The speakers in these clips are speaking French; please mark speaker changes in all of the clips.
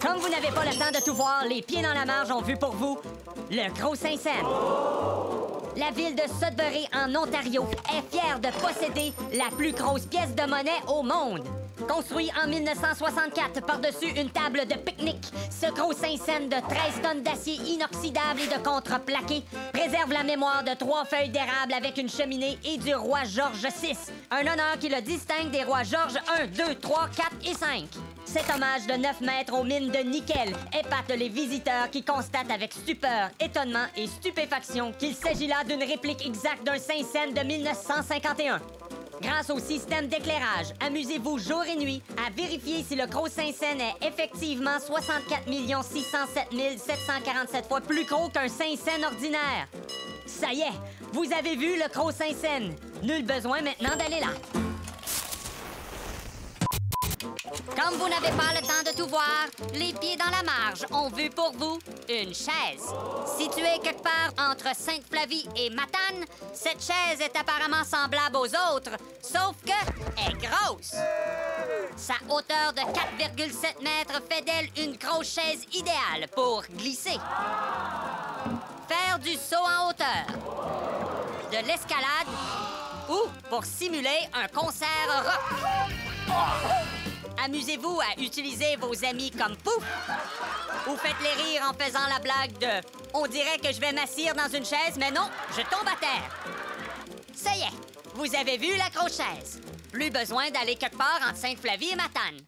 Speaker 1: Comme vous n'avez pas le temps de tout voir, les pieds dans la marge ont vu pour vous le Gros Saint-Saëns. La ville de Sudbury, en Ontario, est fière de posséder la plus grosse pièce de monnaie au monde. Construit en 1964 par-dessus une table de pique-nique, ce Gros Saint-Saëns de 13 tonnes d'acier inoxydable et de contreplaqué préserve la mémoire de 3 feuilles d'érable avec une cheminée et du roi George VI. Un honneur qui le distingue des rois George 1, 2, 3, 4 et 5. Cet hommage de 9 mètres aux mines de nickel épate les visiteurs qui constatent avec stupeur, étonnement et stupéfaction qu'il s'agit là d'une réplique exacte d'un Saint-Saëns de 1951. Grâce au système d'éclairage, amusez-vous jour et nuit à vérifier si le Gros Saint-Saëns est effectivement 64 607 747 fois plus gros qu'un Saint-Saëns ordinaire. Ça y est, vous avez vu le Gros Saint-Saëns. Nul besoin maintenant d'aller là. Comme vous n'avez pas le temps de tout voir, les pieds dans la marge ont vu pour vous une chaise. Située quelque part entre Sainte-Flavie et Matane, cette chaise est apparemment semblable aux autres, sauf que est grosse. Sa hauteur de 4,7 mètres fait d'elle une grosse chaise idéale pour glisser, faire du saut en hauteur, de l'escalade ou pour simuler un concert rock. Amusez-vous à utiliser vos amis comme pouf ou faites-les rire en faisant la blague de « On dirait que je vais m'assire dans une chaise, mais non, je tombe à terre. » Ça y est, vous avez vu la grosse chaise. Plus besoin d'aller quelque part entre Sainte-Flavie et Matane.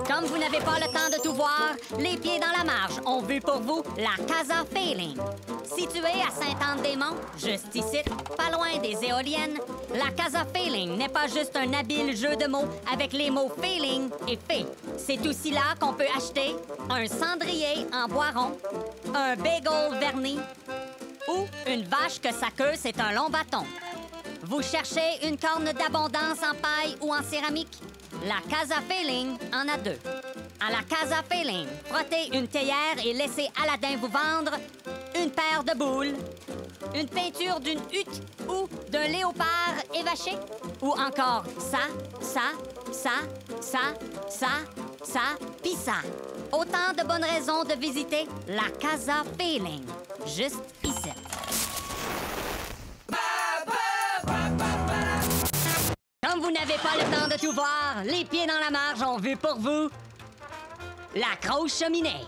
Speaker 1: Comme vous n'avez pas le temps de tout voir, les pieds dans la marge ont vu pour vous la Casa Feeling. Située à Sainte-Anne-des-Monts, juste ici, pas loin des éoliennes, la Casa Feeling n'est pas juste un habile jeu de mots avec les mots feeling et fée. C'est aussi là qu'on peut acheter un cendrier en bois rond, un bagel verni ou une vache que sa queue, c'est un long bâton. Vous cherchez une corne d'abondance en paille ou en céramique? La Casa Feeling en a 2. À la Casa Feeling, frottez une théière et laissez Aladdin vous vendre une paire de boules, une peinture d'une hutte ou d'un léopard évaché, ou encore ça, pis ça. Autant de bonnes raisons de visiter la Casa Feeling, juste ici. Comme vous n'avez pas le temps de tout voir, les pieds dans la marge ont vu pour vous la grosse cheminée.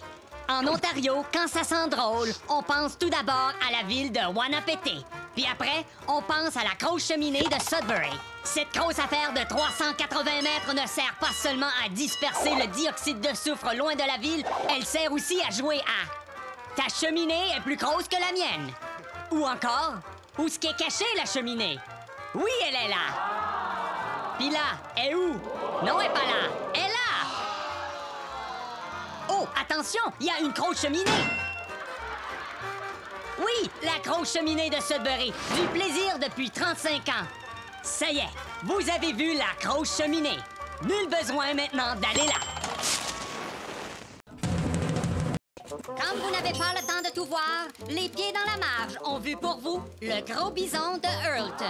Speaker 1: En Ontario, quand ça sent drôle, on pense tout d'abord à la ville de Wanapete. Puis après, on pense à la grosse cheminée de Sudbury. Cette grosse affaire de 380 mètres ne sert pas seulement à disperser le dioxyde de soufre loin de la ville, elle sert aussi à jouer à « Ta cheminée est plus grosse que la mienne ». Ou encore « Où est-ce qu'est cachée la cheminée? » Oui, elle est là. Puis là, elle est où? Non, elle est pas là. Elle est là. Oh, attention, il y a une grosse cheminée. Oui, la grosse cheminée de Sudbury. Du plaisir depuis 35 ans. Ça y est, vous avez vu la grosse cheminée. Nul besoin maintenant d'aller là. Comme vous n'avez pas le temps de tout voir, les pieds dans la marge ont vu pour vous le Gros Bison de Earlton.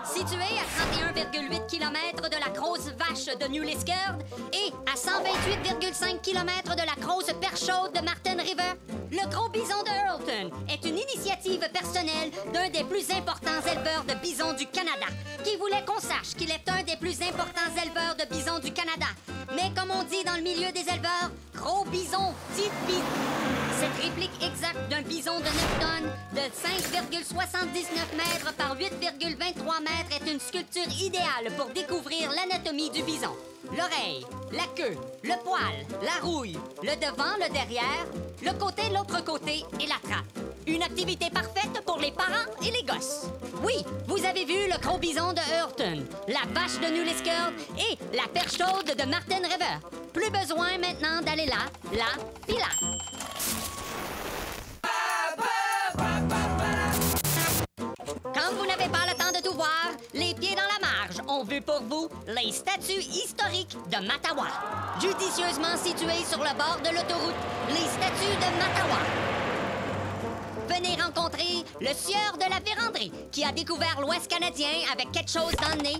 Speaker 1: Situé à 31,8 km de la grosse vache de New Liskeard et à 128,5 km de la grosse perche chaude de Martin River, le Gros Bison de Earlton est une initiative personnelle d'un des plus importants éleveurs de bisons du Canada, qui voulait qu'on sache qu'il est un des plus importants éleveurs de bisons du Canada. Mais comme on dit dans le milieu des éleveurs, gros bison, petit bison. Cette réplique exacte d'un bison de 9 tonnes, de 5,79 mètres par 8,23 mètres est une sculpture idéale pour découvrir l'anatomie du bison. L'oreille, la queue, le poil, la rouille, le devant, le derrière, le côté, l'autre côté et la trappe. Une activité parfaite pour les parents et les gosses. Oui, vous avez vu le Gros Bison de Earlton, la vache de New Liskeard et la perche chaude de Martin River. Plus besoin maintenant d'aller là, puis là. Comme vous n'avez pas le temps de tout voir, les pieds dans la marge ont vu pour vous les statues historiques de Mattawa. Judicieusement situées sur le bord de l'autoroute, les statues de Mattawa. Venez rencontrer rencontrer le sieur de la véranderie qui a découvert l'Ouest canadien avec quelque chose dans le nez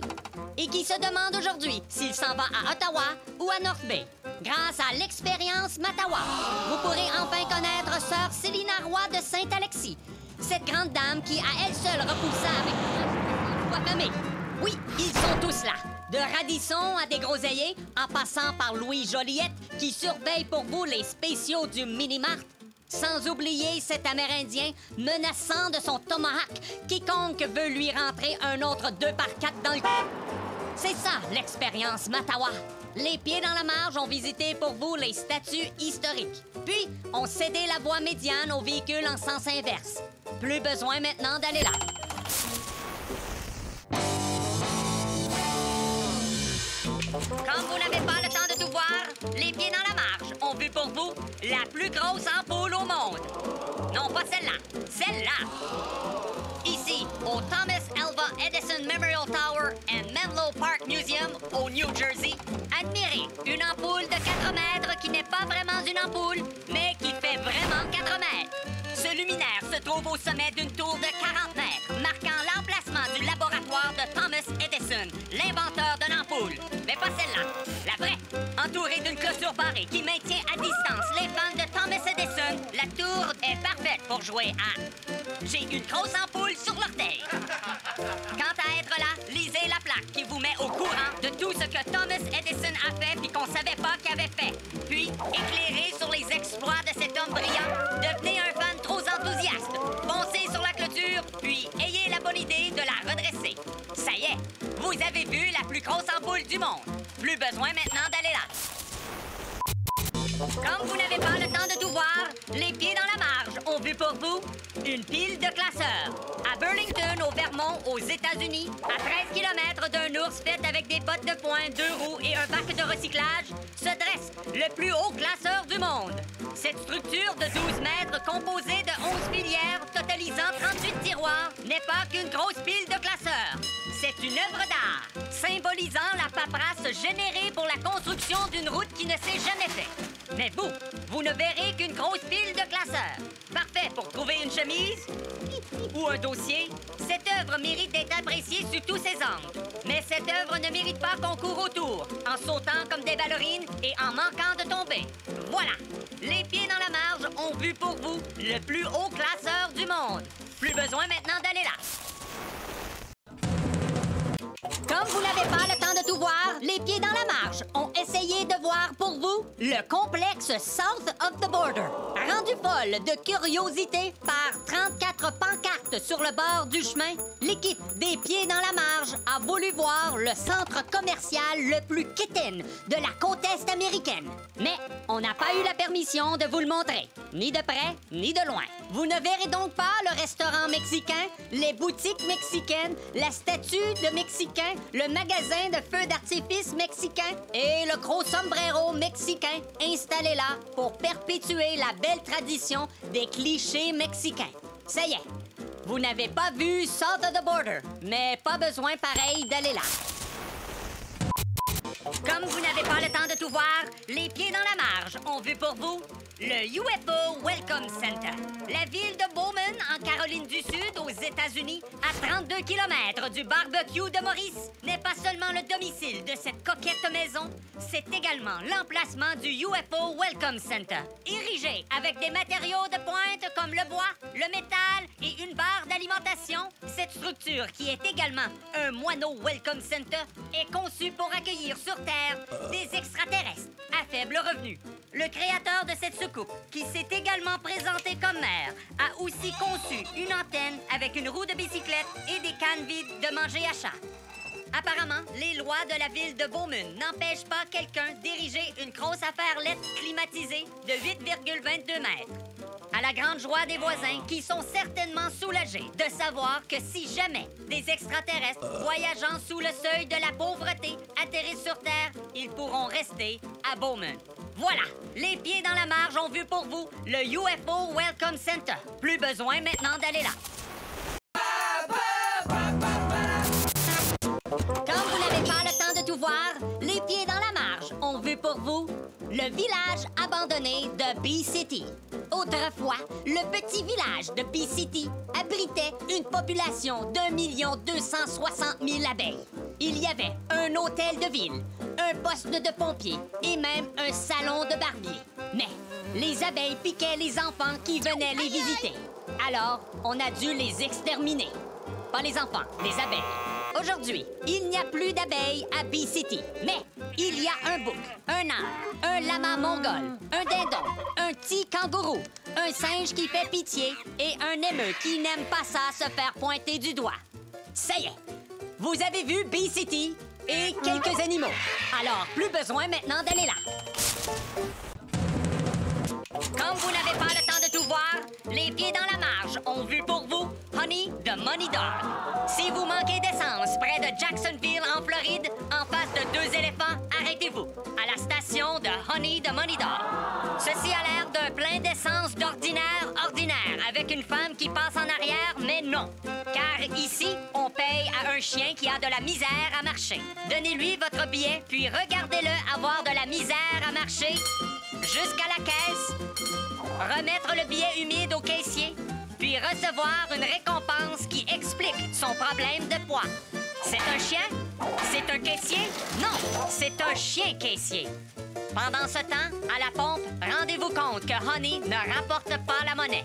Speaker 1: et qui se demande aujourd'hui s'il s'en va à Ottawa ou à North Bay. Grâce à l'expérience Matawa, vous pourrez enfin connaître sœur Célina Roy de Saint-Alexis, cette grande dame qui, à elle seule, repoussa avec famille. Oui, ils sont tous là. De Radisson à des groseilliers, en passant par Louis Joliette, qui surveille pour vous les spéciaux du Mini-Mart. Sans oublier cet Amérindien menaçant de son tomahawk quiconque veut lui rentrer un autre 2x4 dans le... C'est ça, l'expérience Matawa. Les pieds dans la marge ont visité pour vous les statues historiques. Puis, ont cédé la voie médiane aux véhicules en sens inverse. Plus besoin maintenant d'aller là. Comme vous n'avez pas le temps de tout voir, les pieds dans la marge ont vu pour vous la plus grosse ampoule au monde. Non, pas celle-là, celle-là. Ici, au Thomas Alva Edison Memorial Tower and Menlo Park Museum au New Jersey, admirez une ampoule de 4 mètres qui n'est pas vraiment une ampoule, mais qui fait vraiment 4 mètres. Ce luminaire se trouve au sommet d'une tour de 40 mètres, marquant l'emplacement du laboratoire de Thomas Edison, l'inventeur de l'ampoule. Mais pas celle-là, la vraie. Entourée d'une clôture barrée qui maintient à distance les fans de Thomas Edison, la tour est parfaite pour jouer à « J'ai une grosse ampoule sur l'orteil ». Quant à être là, lisez la plaque qui vous met au courant de tout ce que Thomas Edison a fait puis qu'on savait pas qu'il avait fait. Puis, éclairez sur les exploits de cet homme brillant, devenez un fan trop enthousiaste. Foncez sur la clôture, puis ayez la bonne idée de la redresser. Ça y est, vous avez vu la plus grosse ampoule du monde. Plus besoin maintenant d'aller là. Comme vous n'avez pas le temps de tout voir, les pieds dans la marge ont vu pour vous une pile de classeurs. À Burlington, au Vermont, aux États-Unis, à 13 km d'un ours fait avec des bottes de foin, 2 roues et un bac de recyclage, se dresse le plus haut classeur du monde. Cette structure de 12 mètres composée de 11 filières totalisant 38 tiroirs n'est pas qu'une grosse pile de classeurs. C'est une œuvre d'art, symbolisant la paperasse générée pour la construction d'une route qui ne s'est jamais faite. Mais vous ne verrez qu'une grosse pile de classeurs. Parfait pour trouver une chemise ou un dossier. Cette œuvre mérite d'être appréciée sous tous ses angles. Mais cette œuvre ne mérite pas qu'on court autour, en sautant comme des ballerines et en manquant de tomber. Voilà, les pieds dans la marge ont vu pour vous le plus haut classeur du monde. Plus besoin maintenant d'aller là. Comme vous n'avez pas le temps de tout voir, les pieds dans la marge ont essayé de voir pour vous le complexe South of the Border. Rendu folle de curiosité par 34 pancartes sur le bord du chemin, l'équipe des pieds dans la marge a voulu voir le centre commercial le plus quétaine de la côte est américaine. Mais on n'a pas eu la permission de vous le montrer, ni de près, ni de loin. Vous ne verrez donc pas le restaurant mexicain, les boutiques mexicaines, la statue de Mexicain, le magasin de feux d'artifice mexicain et le gros sombrero mexicain installé là pour perpétuer la belle tradition des clichés mexicains. Ça y est, vous n'avez pas vu South of the Border, mais pas besoin pareil d'aller là. Comme vous n'avez pas le temps de tout voir, les pieds dans la marge ont vu pour vous le UFO Welcome Center. La ville de Bowman, en Caroline du Sud, aux États-Unis, à 32 km du barbecue de Maurice, n'est pas seulement le domicile de cette coquette maison, c'est également l'emplacement du UFO Welcome Center. Érigé avec des matériaux de pointe comme le bois, le métal et une barre d'alimentation, cette structure, qui est également un moineau Welcome Center, est conçue pour accueillir sur Terre des extraterrestres à faible revenu. Le créateur de cette soucoupe, qui s'est également présenté comme maire, a aussi conçu une antenne avec une roue de bicyclette et des cannes vides de manger à chat. Apparemment, les lois de la ville de Bowman n'empêchent pas quelqu'un d'ériger une grosse affaire lettre climatisée de 8,22 mètres. À la grande joie des voisins, qui sont certainement soulagés de savoir que si jamais des extraterrestres voyageant sous le seuil de la pauvreté atterrissent sur Terre, ils pourront rester à Bowman. Voilà, les pieds dans la marge ont vu pour vous le UFO Welcome Center. Plus besoin maintenant d'aller là. Comme vous n'avez pas le temps de tout voir, les pieds dans la marge ont vu pour vous le village abandonné de Bee City. Autrefois, le petit village de Bee-City abritait une population d'1 260 000 abeilles. Il y avait un hôtel de ville, un poste de pompier et même un salon de barbier. Mais les abeilles piquaient les enfants qui venaient les visiter. Alors, on a dû les exterminer. Pas les enfants, les abeilles. Aujourd'hui, il n'y a plus d'abeilles à Bee-City. Mais il y a un bouc, un âne, un lama mongol, un dindon, un petit kangourou, un singe qui fait pitié et un émeu qui n'aime pas ça se faire pointer du doigt. Ça y est, vous avez vu Bee-City et quelques animaux. Alors, plus besoin maintenant d'aller là. Comme vous n'avez pas le temps de tout voir, les pieds dans la marge ont vu pour vous Honey de Money Dog. Si vous manquez d'essence près de Jacksonville, en Floride, en face de 2 éléphants, arrêtez-vous à la station de Honey de Money Dog. Ceci a l'air d'un plein d'essence d'ordinaire ordinaire, avec une femme qui passe en arrière, mais non. Car ici, on paye à un chien qui a de la misère à marcher. Donnez-lui votre billet, puis regardez-le avoir de la misère à marcher jusqu'à la caisse, remettre le billet humide au caissier, puis recevoir une récompense qui explique son problème de poids. C'est un chien? C'est un caissier? Non, c'est un chien caissier. Pendant ce temps, à la pompe, rendez-vous compte que Honey ne rapporte pas la monnaie.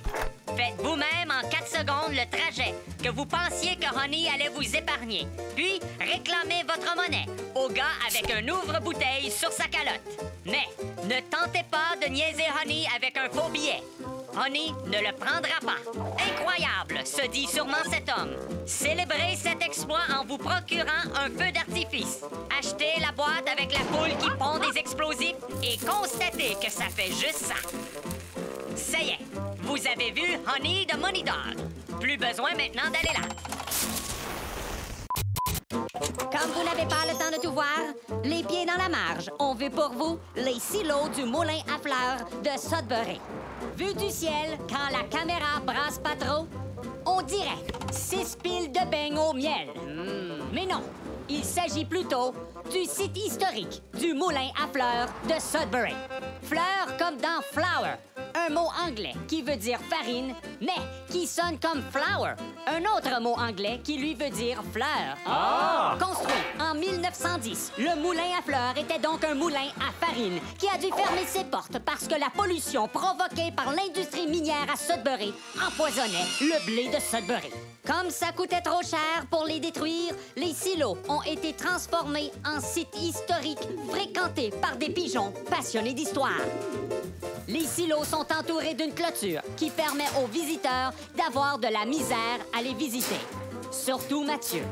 Speaker 1: Faites vous-même en 4 secondes le trajet que vous pensiez que Honey allait vous épargner. Puis, réclamez votre monnaie au gars avec un ouvre-bouteille sur sa calotte. Mais ne tentez pas de niaiser Honey avec un faux billet. Honey ne le prendra pas. Incroyable, se dit sûrement cet homme. Célébrez cet exploit en vous procurant un feu d'artifice. Achetez la boîte avec la poule qui pond des explosifs et constatez que ça fait juste ça. Ça y est, vous avez vu Honey de Money Dog. Plus besoin maintenant d'aller là. Comme vous n'avez pas le temps de tout voir, les pieds dans la marge, on veut pour vous les silos du moulin à fleurs de Sudbury. Vue du ciel, quand la caméra brasse pas trop, on dirait 6 piles de beignes au miel. Mais non, il s'agit plutôt du site historique du moulin à fleurs de Sudbury. Fleurs comme dans flower, un mot anglais qui veut dire farine, mais qui sonne comme flower, un autre mot anglais qui lui veut dire fleur. Construit en 1910, le moulin à fleurs était donc un moulin à farine qui a dû fermer ses portes parce que la pollution provoquée par l'industrie minière à Sudbury empoisonnait le blé de Sudbury. Comme ça coûtait trop cher pour les détruire, les silos ont été transformés en sites historiques fréquentés par des pigeons passionnés d'histoire. Les silos sont entourés d'une clôture qui permet aux visiteurs d'avoir de la misère à les visiter. Surtout Mathieu.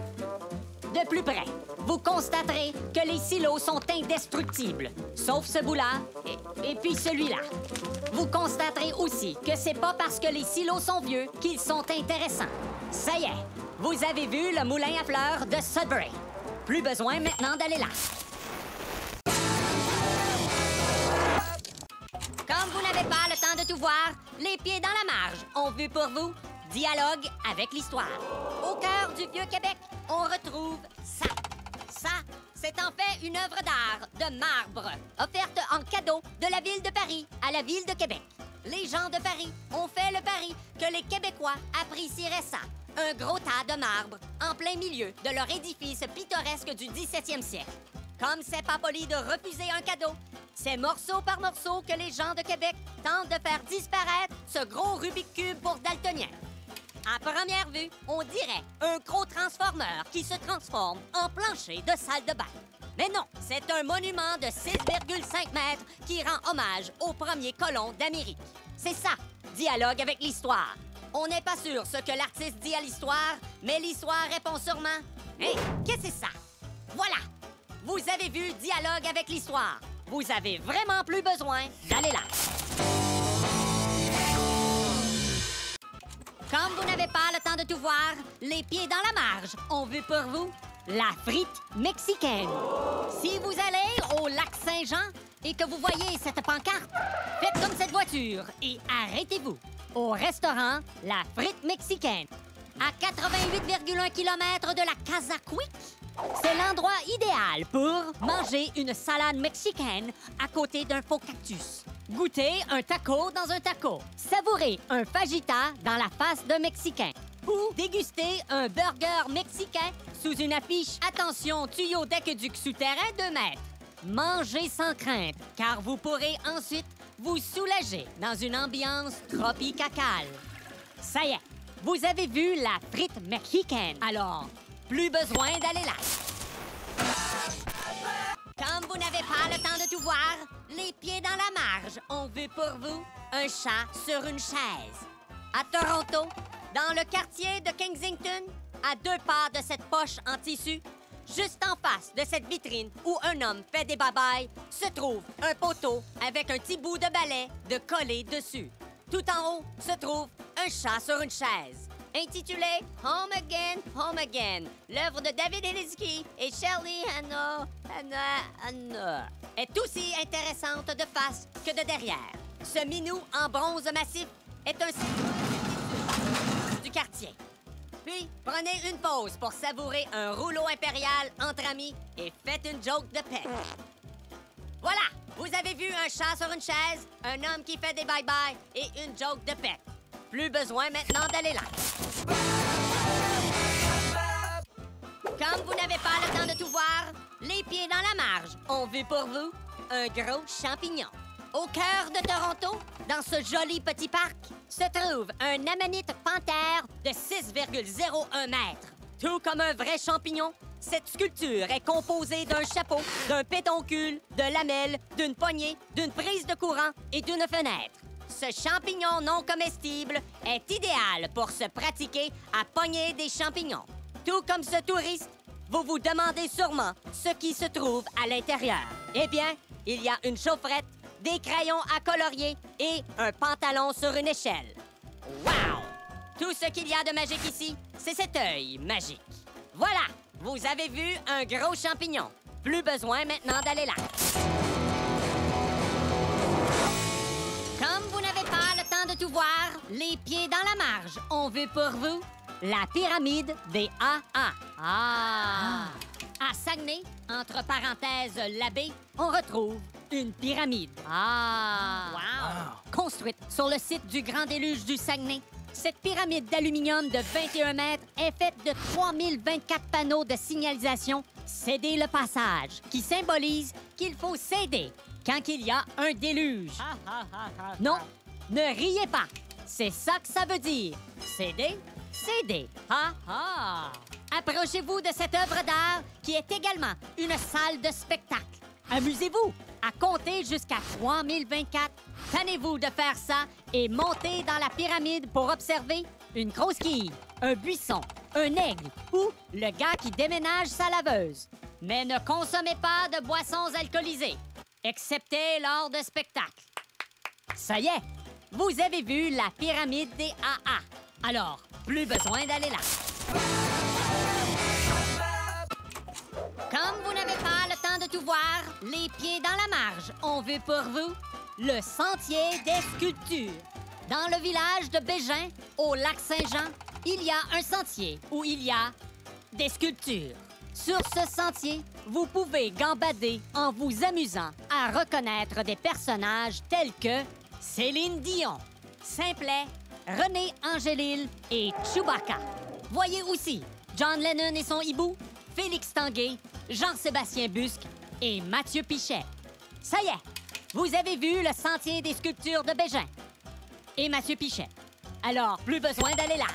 Speaker 1: De plus près, vous constaterez que les silos sont indestructibles, sauf ce bout-là et puis celui-là. Vous constaterez aussi que c'est pas parce que les silos sont vieux qu'ils sont intéressants. Ça y est, vous avez vu le moulin à fleurs de Sudbury. Plus besoin maintenant d'aller là. Comme vous n'avez pas le temps de tout voir, les pieds dans la marge ont vu pour vous Dialogue avec l'histoire. Au cœur du Vieux-Québec, on retrouve ça. Ça, c'est en fait une œuvre d'art de marbre, offerte en cadeau de la Ville de Paris à la Ville de Québec. Les gens de Paris ont fait le pari que les Québécois apprécieraient ça. Un gros tas de marbre en plein milieu de leur édifice pittoresque du 17e siècle. Comme c'est pas poli de refuser un cadeau, c'est morceau par morceau que les gens de Québec tentent de faire disparaître ce gros Rubik's Cube pour daltonien. À première vue, on dirait un gros transformeur qui se transforme en plancher de salle de bain. Mais non, c'est un monument de 6,5 mètres qui rend hommage aux premiers colons d'Amérique. C'est ça, Dialogue avec l'histoire. On n'est pas sûr ce que l'artiste dit à l'histoire, mais l'histoire répond sûrement « Hey, qu'est-ce que c'est ça? » Voilà! Vous avez vu Dialogue avec l'histoire. Vous avez vraiment plus besoin d'aller là. Comme vous n'avez pas le temps de tout voir, les pieds dans la marge ont vu pour vous la frite mexicaine. Si vous allez au lac Saint-Jean et que vous voyez cette pancarte, faites comme cette voiture et arrêtez-vous. Au restaurant La Frite Mexicaine, à 88,1 km de la Casa Quick, c'est l'endroit idéal pour manger une salade mexicaine à côté d'un faux cactus. Goûter un taco dans un taco. Savourer un fajita dans la face d'un Mexicain. Ou déguster un burger mexicain sous une affiche « Attention, tuyau d'aqueduc souterrain 2 mètres ». Mangez sans crainte, car vous pourrez ensuite vous soulager dans une ambiance tropicale. Ça y est, vous avez vu la frite mexicaine. Alors, plus besoin d'aller là. Comme vous n'avez pas le temps de tout voir, les pieds dans la marge, on veut pour vous un chat sur une chaise. À Toronto, dans le quartier de Kensington, à 2 pas de cette poche en tissu, juste en face de cette vitrine où un homme fait des babayes, se trouve un poteau avec un petit bout de balai de collé dessus. Tout en haut se trouve un chat sur une chaise. Intitulé Home Again, l'œuvre de David Elitzky et Shirley Hanna est aussi intéressante de face que de derrière. Ce minou en bronze massif est un du quartier. Puis, prenez une pause pour savourer un rouleau impérial entre amis et faites une joke de paix. Voilà! Vous avez vu un chat sur une chaise, un homme qui fait des bye-bye et une joke de paix. Plus besoin maintenant d'aller là. Comme vous n'avez pas le temps de tout voir, les pieds dans la marge ont vu pour vous un gros champignon. Au cœur de Toronto, dans ce joli petit parc, se trouve un amanite panthère de 6,01 mètres. Tout comme un vrai champignon, cette sculpture est composée d'un chapeau, d'un pédoncule, de lamelles, d'une poignée, d'une prise de courant et d'une fenêtre. Ce champignon non comestible est idéal pour se pratiquer à pogner des champignons. Tout comme ce touriste, vous vous demandez sûrement ce qui se trouve à l'intérieur. Eh bien, il y a une chaufferette, des crayons à colorier et un pantalon sur une échelle. Wow! Tout ce qu'il y a de magique ici, c'est cet œil magique. Voilà! Vous avez vu un gros champignon. Plus besoin maintenant d'aller là. Comme vous n'avez pas le temps de tout voir, les pieds dans la marge, on veut pour vous la pyramide des AA. À Saguenay, entre parenthèses l'abbé, on retrouve une pyramide. Wow! Construite sur le site du Grand Déluge du Saguenay, cette pyramide d'aluminium de 21 mètres est faite de 3024 panneaux de signalisation « Cédez le passage » qui symbolise qu'il faut céder quand il y a un déluge. Non, ne riez pas. C'est ça que ça veut dire. Céder, céder. Approchez-vous de cette œuvre d'art qui est également une salle de spectacle. Amusez-vous à compter jusqu'à 3024. Tenez-vous de faire ça et montez dans la pyramide pour observer une grosse quille, un buisson, un aigle ou le gars qui déménage sa laveuse. Mais ne consommez pas de boissons alcoolisées, excepté lors de spectacles. Ça y est, vous avez vu la pyramide des AA. Alors, plus besoin d'aller là. Comme vous n'avez pas le temps de tout voir, les pieds dans la marge, on veut pour vous le sentier des sculptures. Dans le village de Bégin, au lac Saint-Jean, il y a un sentier où il y a des sculptures. Sur ce sentier, vous pouvez gambader en vous amusant à reconnaître des personnages tels que Céline Dion, Simplet, René Angélil et Chewbacca. Voyez aussi John Lennon et son hibou, Félix Tanguay, Jean-Sébastien Busque et Mathieu Pichet. Ça y est, vous avez vu le sentier des sculptures de Bégin et Mathieu Pichet. Alors, plus besoin d'aller là.